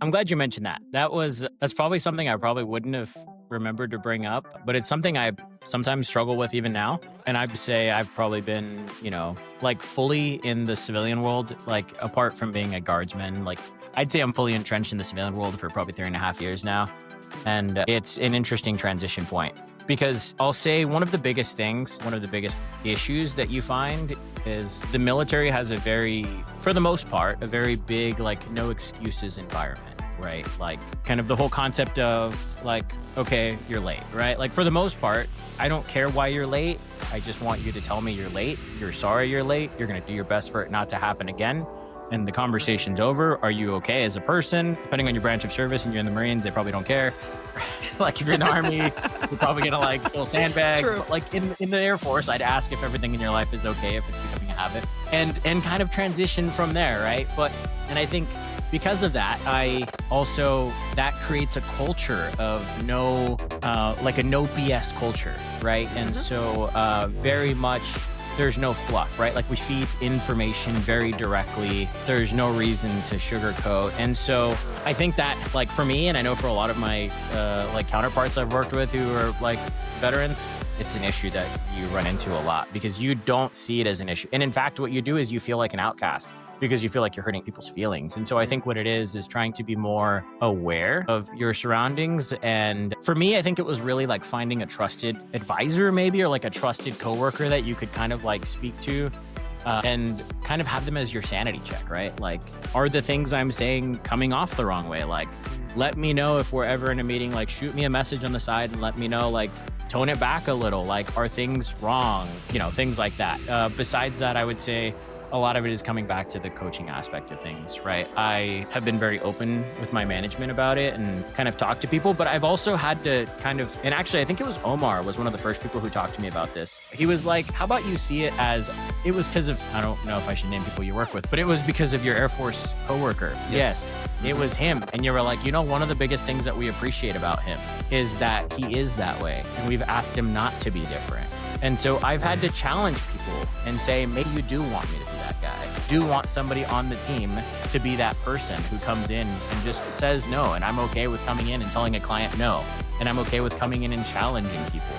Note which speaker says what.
Speaker 1: I'm glad you mentioned that. That's probably something I probably wouldn't have remembered to bring up, but it's something I sometimes struggle with even now. And I'd say I've probably been, like fully in the civilian world, like apart from being a guardsman, like I'd say I'm fully entrenched in the civilian world for probably 3.5 years now. And it's an interesting transition point because I'll say one of the biggest issues that you find is the military has for the most part, a very big, like, no excuses environment, right? Like, kind of the whole concept of, like, okay, you're late, right? Like, for the most part, I don't care why you're late. I just want you to tell me you're late. You're sorry you're late. You're going to do your best for it not to happen again. And the conversation's over. Are you okay as a person? Depending on your branch of service, and you're in the Marines, they probably don't care. Like if you're in the Army, you're probably gonna like fill sandbags.
Speaker 2: True.
Speaker 1: But like in the Air Force, I'd ask if everything in your life is okay, if it's becoming a habit, and kind of transition from there, right? And I think because of that, that creates a culture of like a no BS culture, right? And so very much there's no fluff, right? Like we feed information very directly. There's no reason to sugarcoat. And so I think that, like for me, and I know for a lot of my like counterparts I've worked with who are like veterans, it's an issue that you run into a lot because you don't see it as an issue. And in fact, what you do is you feel like an outcast because you feel like you're hurting people's feelings. And so I think what it is trying to be more aware of your surroundings. And for me, I think it was really like finding a trusted advisor maybe, or like a trusted coworker that you could kind of like speak to and kind of have them as your sanity check, right? Like, are the things I'm saying coming off the wrong way? Like, let me know if we're ever in a meeting, like shoot me a message on the side and let me know, like, tone it back a little. Like, are things wrong? Things like that. Besides that, I would say a lot of it is coming back to the coaching aspect of things, right? I have been very open with my management about it and kind of talked to people, but I've also had to and actually I think it was Omar was one of the first people who talked to me about this. He was like, how about you see it as, it was because of, I don't know if I should name people you work with, but it was because of your Air Force coworker. Yes. It was him. And you were like, one of the biggest things that we appreciate about him is that he is that way. And we've asked him not to be different. And so I've had to challenge people and say, maybe you do want me to be that guy. Do want somebody on the team to be that person who comes in and just says no. And I'm okay with coming in and telling a client no. And I'm okay with coming in and challenging people.